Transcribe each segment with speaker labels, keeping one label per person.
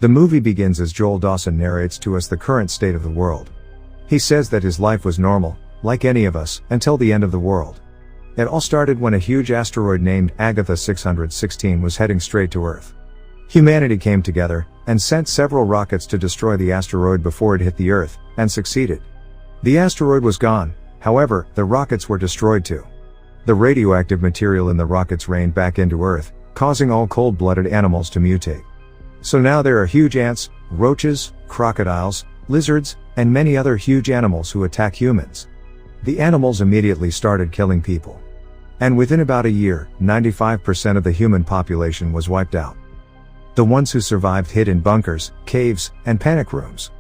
Speaker 1: The movie begins as Joel Dawson narrates to us the current state of the world. He says that his life was normal, like any of us, until the end of the world. It all started when a huge asteroid named Agatha 616 was heading straight to Earth. Humanity came together, and sent several rockets to destroy the asteroid before it hit the Earth, and succeeded. The asteroid was gone, however, the rockets were destroyed too. The radioactive material in the rockets rained back into Earth, causing all cold-blooded animals to mutate. So now there are huge ants, roaches, crocodiles, lizards, and many other huge animals who attack humans. The animals immediately started killing people. And within about a year, 95% of the human population was wiped out. The ones who survived hid in bunkers, caves, and panic rooms.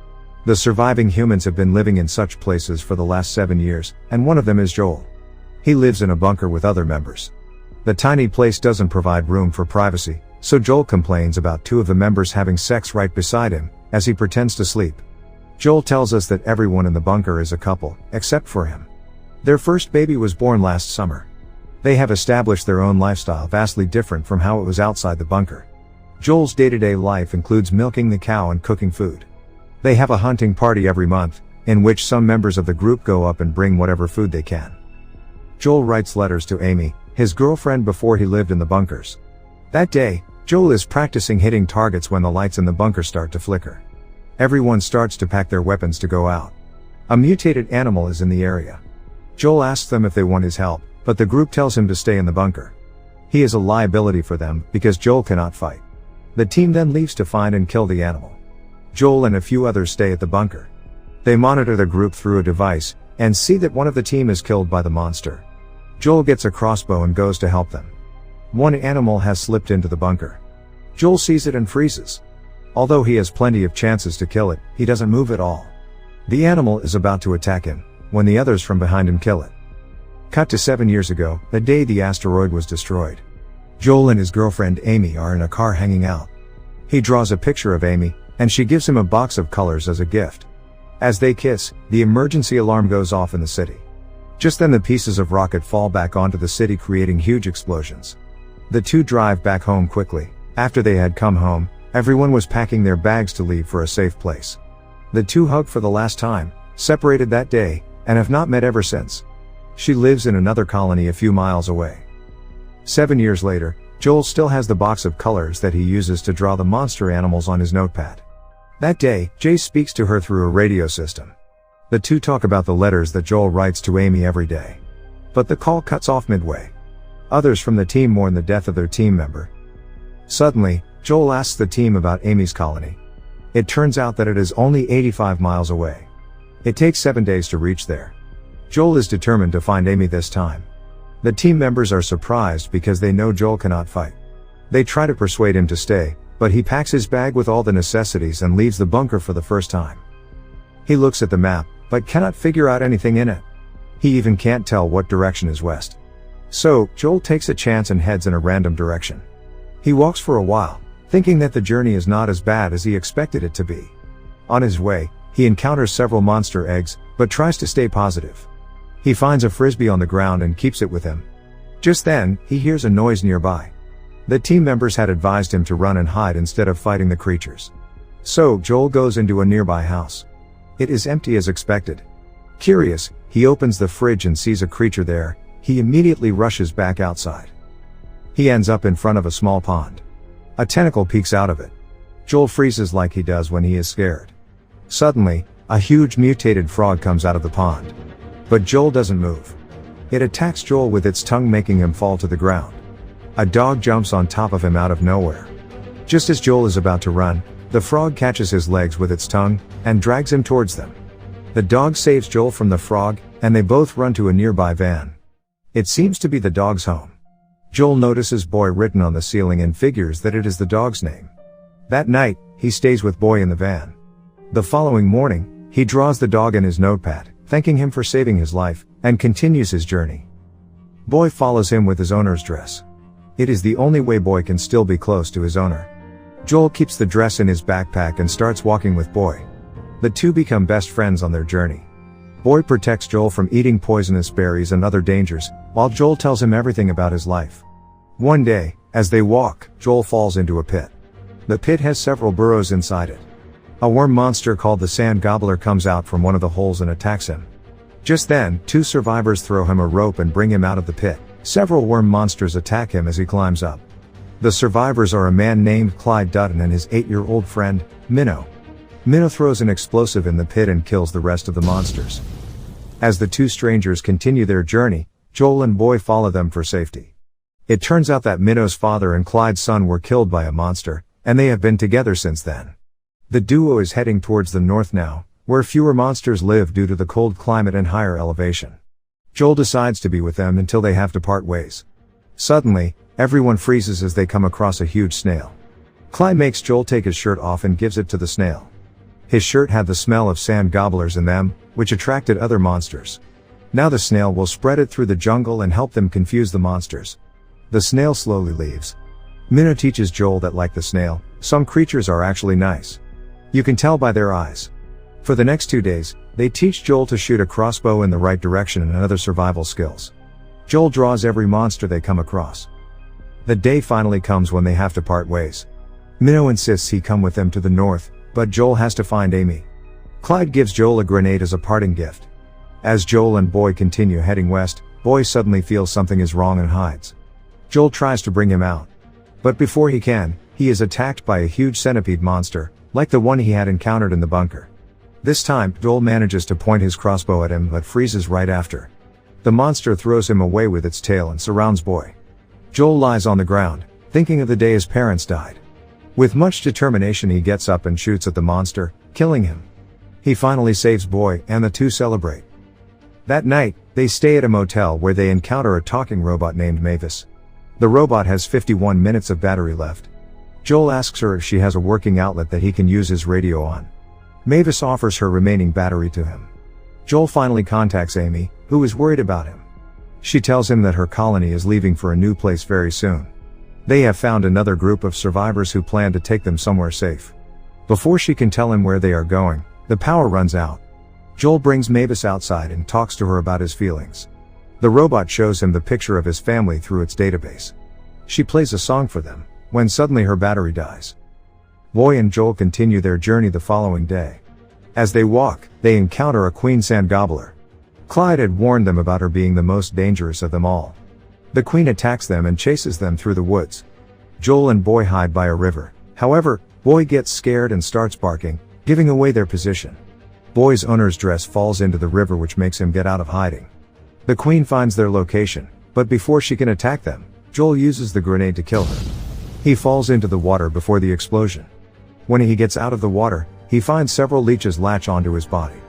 Speaker 1: The surviving humans have been living in such places for the last 7 years, and one of them is Joel. He lives in a bunker with other members. The tiny place doesn't provide room for privacy, so Joel complains about 2 of the members having sex right beside him, as he pretends to sleep. Joel tells us that everyone in the bunker is a couple, except for him. Their first baby was born last summer. They have established their own lifestyle vastly different from how it was outside the bunker. Joel's day-to-day life includes milking the cow and cooking food. They have a hunting party every month, in which some members of the group go up and bring whatever food they can. Joel writes letters to Aimee, his girlfriend before he lived in the bunkers. That day, Joel is practicing hitting targets when the lights in the bunker start to flicker. Everyone starts to pack their weapons to go out. A mutated animal is in the area. Joel asks them if they want his help, but the group tells him to stay in the bunker. He is a liability for them because Joel cannot fight. The team then leaves to find and kill the animal. Joel and a few others stay at the bunker. They monitor the group through a device, and see that one of the team is killed by the monster. Joel gets a crossbow and goes to help them. One animal has slipped into the bunker. Joel sees it and freezes. Although he has plenty of chances to kill it, he doesn't move at all. The animal is about to attack him, when the others from behind him kill it. Cut to 7 years ago, the day the asteroid was destroyed. Joel and his girlfriend Aimee are in a car hanging out. He draws a picture of Aimee, and she gives him a box of colors as a gift. As they kiss, the emergency alarm goes off in the city. Just then the pieces of rocket fall back onto the city, creating huge explosions. The two drive back home quickly. After they had come home, everyone was packing their bags to leave for a safe place. The two hug for the last time, separated that day, and have not met ever since. She lives in another colony a few miles away. 7 years later, Joel still has the box of colors that he uses to draw the monster animals on his notepad. That day, Jay speaks to her through a radio system. The two talk about the letters that Joel writes to Aimee every day. But the call cuts off midway. Others from the team mourn the death of their team member. Suddenly, Joel asks the team about Aimee's colony. It turns out that it is only 85 miles away. It takes 7 days to reach there. Joel is determined to find Aimee this time. The team members are surprised because they know Joel cannot fight. They try to persuade him to stay, but he packs his bag with all the necessities and leaves the bunker for the first time. He looks at the map, but cannot figure out anything in it. He even can't tell what direction is west. So, Joel takes a chance and heads in a random direction. He walks for a while, thinking that the journey is not as bad as he expected it to be. On his way, he encounters several monster eggs, but tries to stay positive. He finds a frisbee on the ground and keeps it with him. Just then, he hears a noise nearby. The team members had advised him to run and hide instead of fighting the creatures. So, Joel goes into a nearby house. It is empty as expected. Curious, he opens the fridge and sees a creature there. He immediately rushes back outside. He ends up in front of a small pond. A tentacle peeks out of it. Joel freezes like he does when he is scared. Suddenly, a huge mutated frog comes out of the pond. But Joel doesn't move. It attacks Joel with its tongue, making him fall to the ground. A dog jumps on top of him out of nowhere. Just as Joel is about to run, the frog catches his legs with its tongue, and drags him towards them. The dog saves Joel from the frog, and they both run to a nearby van. It seems to be the dog's home. Joel notices Boy written on the ceiling and figures that it is the dog's name. That night, he stays with Boy in the van. The following morning, he draws the dog in his notepad, thanking him for saving his life, and continues his journey. Boy follows him with his owner's dress. It is the only way Boy can still be close to his owner. Joel keeps the dress in his backpack and starts walking with Boy. The two become best friends on their journey. Boy protects Joel from eating poisonous berries and other dangers, while Joel tells him everything about his life. One day, as they walk, Joel falls into a pit. The pit has several burrows inside it. A worm monster called the sand gobbler comes out from one of the holes and attacks him. Just then, 2 survivors throw him a rope and bring him out of the pit. Several worm monsters attack him as he climbs up. The survivors are a man named Clyde Dutton and his 8-year-old friend, Minnow. Minnow throws an explosive in the pit and kills the rest of the monsters. As the 2 strangers continue their journey, Joel and Boy follow them for safety. It turns out that Minnow's father and Clyde's son were killed by a monster, and they have been together since then. The duo is heading towards the north now, where fewer monsters live due to the cold climate and higher elevation. Joel decides to be with them until they have to part ways. Suddenly, everyone freezes as they come across a huge snail. Clyde makes Joel take his shirt off and gives it to the snail. His shirt had the smell of sand gobblers in them, which attracted other monsters. Now the snail will spread it through the jungle and help them confuse the monsters. The snail slowly leaves. Minnow teaches Joel that like the snail, some creatures are actually nice. You can tell by their eyes. For the next 2 days, they teach Joel to shoot a crossbow in the right direction and other survival skills. Joel draws every monster they come across. The day finally comes when they have to part ways. Minnow insists he come with them to the north, but Joel has to find Aimee. Clyde gives Joel a grenade as a parting gift. As Joel and Boy continue heading west, Boy suddenly feels something is wrong and hides. Joel tries to bring him out. But before he can, he is attacked by a huge centipede monster, like the one he had encountered in the bunker. This time, Joel manages to point his crossbow at him but freezes right after. The monster throws him away with its tail and surrounds Boy. Joel lies on the ground, thinking of the day his parents died. With much determination he gets up and shoots at the monster, killing him. He finally saves Boy, and the 2 celebrate. That night, they stay at a motel where they encounter a talking robot named Mavis. The robot has 51 minutes of battery left. Joel asks her if she has a working outlet that he can use his radio on. Mavis offers her remaining battery to him. Joel finally contacts Aimee, who is worried about him. She tells him that her colony is leaving for a new place very soon. They have found another group of survivors who plan to take them somewhere safe. Before she can tell him where they are going, the power runs out. Joel brings Mavis outside and talks to her about his feelings. The robot shows him the picture of his family through its database. She plays a song for them, when suddenly her battery dies. Boy and Joel continue their journey the following day. As they walk, they encounter a queen sand gobbler. Clyde had warned them about her being the most dangerous of them all. The queen attacks them and chases them through the woods. Joel and Boy hide by a river. However, Boy gets scared and starts barking, giving away their position. Boy's owner's dress falls into the river, which makes him get out of hiding. The queen finds their location, but before she can attack them, Joel uses the grenade to kill her. He falls into the water before the explosion. When he gets out of the water, he finds several leeches latch onto his body.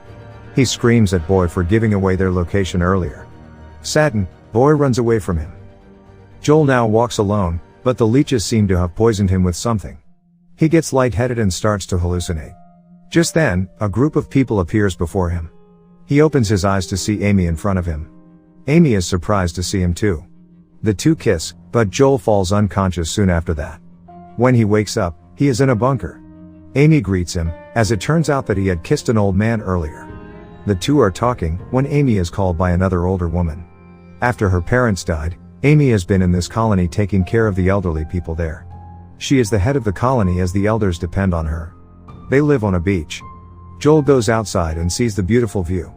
Speaker 1: He screams at Boy for giving away their location earlier. Saddened, Boy runs away from him. Joel now walks alone, but the leeches seem to have poisoned him with something. He gets lightheaded and starts to hallucinate. Just then, a group of people appears before him. He opens his eyes to see Aimee in front of him. Aimee is surprised to see him too. The 2 kiss, but Joel falls unconscious soon after that. When he wakes up, he is in a bunker. Aimee greets him, as it turns out that he had kissed an old man earlier. The 2 are talking, when Aimee is called by another older woman. After her parents died, Aimee has been in this colony taking care of the elderly people there. She is the head of the colony as the elders depend on her. They live on a beach. Joel goes outside and sees the beautiful view.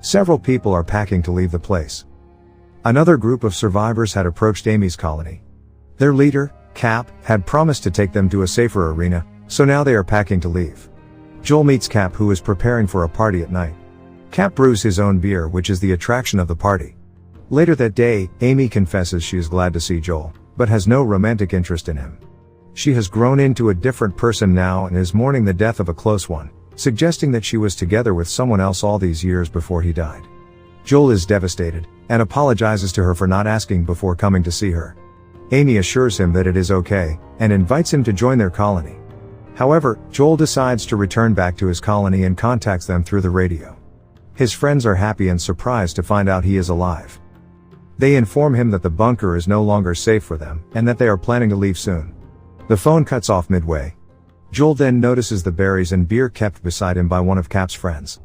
Speaker 1: Several people are packing to leave the place. Another group of survivors had approached Aimee's colony. Their leader, Cap, had promised to take them to a safer arena, so now they are packing to leave. Joel meets Cap, who is preparing for a party at night. Cap brews his own beer, which is the attraction of the party. Later that day, Aimee confesses she is glad to see Joel, but has no romantic interest in him. She has grown into a different person now and is mourning the death of a close one, suggesting that she was together with someone else all these years before he died. Joel is devastated, and apologizes to her for not asking before coming to see her. Aimee assures him that it is okay, and invites him to join their colony. However, Joel decides to return back to his colony and contacts them through the radio. His friends are happy and surprised to find out he is alive. They inform him that the bunker is no longer safe for them, and that they are planning to leave soon. The phone cuts off midway. Joel then notices the berries and beer kept beside him by one of Cap's friends.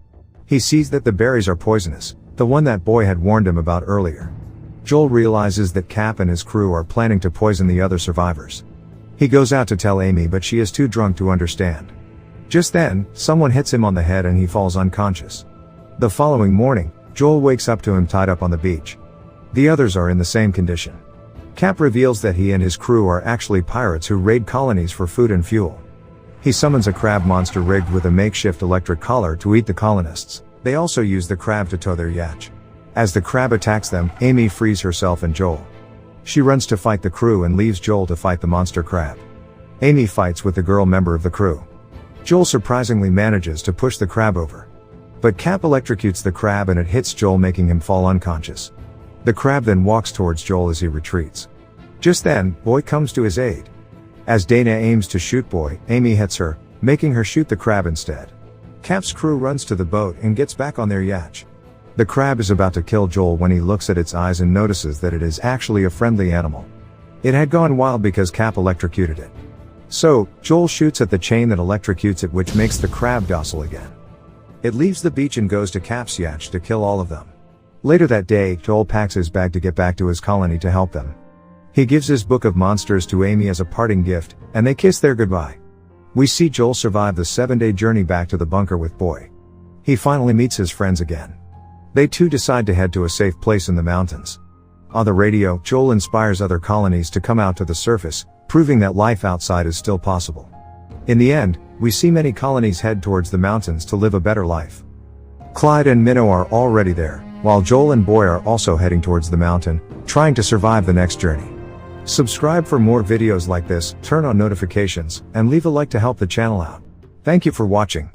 Speaker 1: He sees that the berries are poisonous, the one that Boy had warned him about earlier. Joel realizes that Cap and his crew are planning to poison the other survivors. He goes out to tell Aimee, but she is too drunk to understand. Just then, someone hits him on the head and he falls unconscious. The following morning, Joel wakes up to him tied up on the beach. The others are in the same condition. Cap reveals that he and his crew are actually pirates who raid colonies for food and fuel. He summons a crab monster rigged with a makeshift electric collar to eat the colonists. They also use the crab to tow their yacht. As the crab attacks them, Aimee frees herself and Joel. She runs to fight the crew and leaves Joel to fight the monster crab. Aimee fights with the girl member of the crew. Joel surprisingly manages to push the crab over. But Cap electrocutes the crab and it hits Joel, making him fall unconscious. The crab then walks towards Joel as he retreats. Just then, Boy comes to his aid. As Dana aims to shoot Boy, Aimee hits her, making her shoot the crab instead. Cap's crew runs to the boat and gets back on their yacht. The crab is about to kill Joel when he looks at its eyes and notices that it is actually a friendly animal. It had gone wild because Cap electrocuted it. So, Joel shoots at the chain that electrocutes it, which makes the crab docile again. It leaves the beach and goes to Cap's yacht to kill all of them. Later that day, Joel packs his bag to get back to his colony to help them. He gives his book of monsters to Aimee as a parting gift, and they kiss their goodbye. We see Joel survive the 7-day journey back to the bunker with Boy. He finally meets his friends again. They too decide to head to a safe place in the mountains. On the radio, Joel inspires other colonies to come out to the surface, proving that life outside is still possible. In the end, we see many colonies head towards the mountains to live a better life. Clyde and Minnow are already there, while Joel and Boy are also heading towards the mountain, trying to survive the next journey. Subscribe for more videos like this, turn on notifications, and leave a like to help the channel out. Thank you for watching.